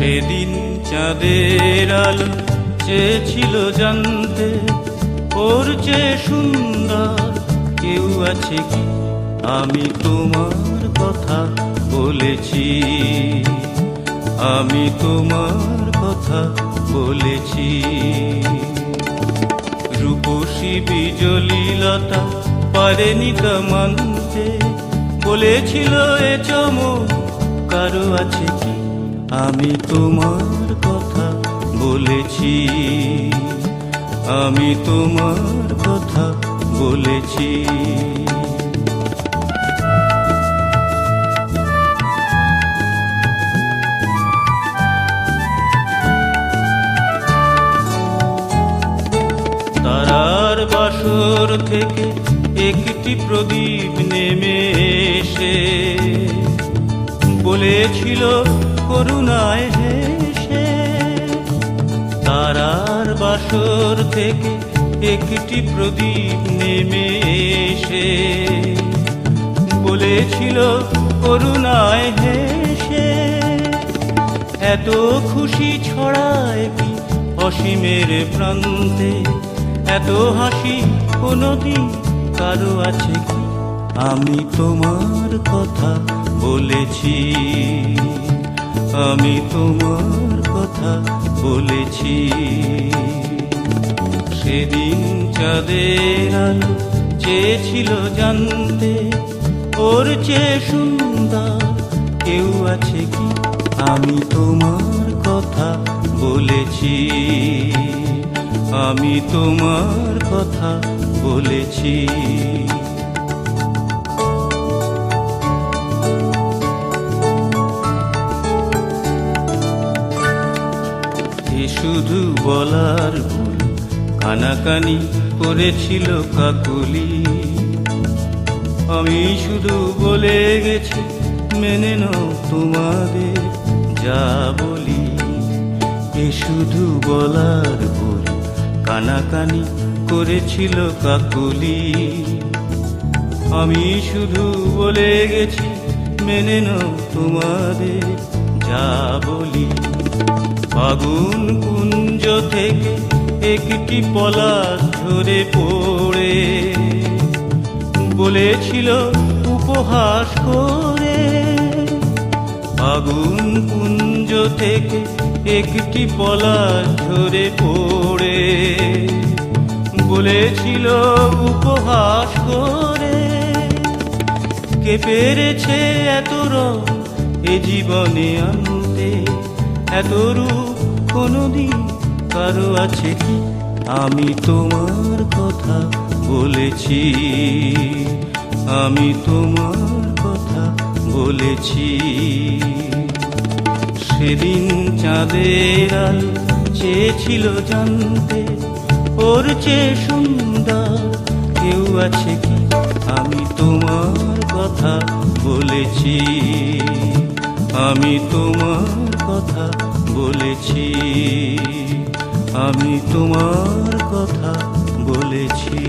সেদিন চাঁদের আলো চেয়েছিল জানতে, ওর চেয়ে সুন্দর কেউ আছে কি? আমি তোমার কথা বলেছি, আমি তোমার কথা বলেছি। রূপসী বিজলীলতা পারেনি তা মানতে, বলেছিল এ চমক কারো আছে কি? আমি তোমার কথা বলেছি, আমি তোমার কথা বলেছি। তারার বাসর থেকে একটি প্রদীপ নেমে এসে বলেছিল করুণায় হেসে। তারার বাসর থেকে একটি প্রদীপ নেমে এসে বলেছিল করুণায় হেসে। এত খুশি ছড়ায় কি অসীমের প্রান্তে, এত হাসি কোনদিন কারো আছে কি? আমি তোমার কথা বলেছি, আমি তোমার কথা বলেছি। সেদিন চাঁদের আলো চেয়েছিল জানতে, ওর চেয়ে সুন্দর কেউ আছে কি? আমি তোমার কথা বলেছি, আমি তোমার কথা বলেছি। শুধু বলার ভুল, কানাকানি করেছিল কাকুলি। আমি শুধু বলে গেছি মেনে নাও তোমাদের যা বলি। এ শুধু বলার ভুল, কানাকানি করেছিল কাকুলি। আমি শুধু বলে গেছি মেনে নাও তোমাদের যা বলি। ফাগুন কুঞ্জ থেকে একটি পলাশ ঝরে পড়ে বলেছিল উপহাস করে। ফাগুন কুঞ্জ থেকে একটি পলাশ ঝরে পড়ে বলেছিল উপহাস করে। কে পেরেছে এত রং এ জীবনে আনতে, এত রূপ কোনদিন কারো আছে কি? আমি তোমার কথা বলেছি, আমি তোমার কথা বলেছি। সেদিন চাঁদের আলো চেয়েছিল জানতে, ওর চেয়ে সুন্দর কেউ আছে কি? আমি তোমার কথা বলেছি, আমি তোমার কথা বলেছি, আমি তোমার কথা বলেছি।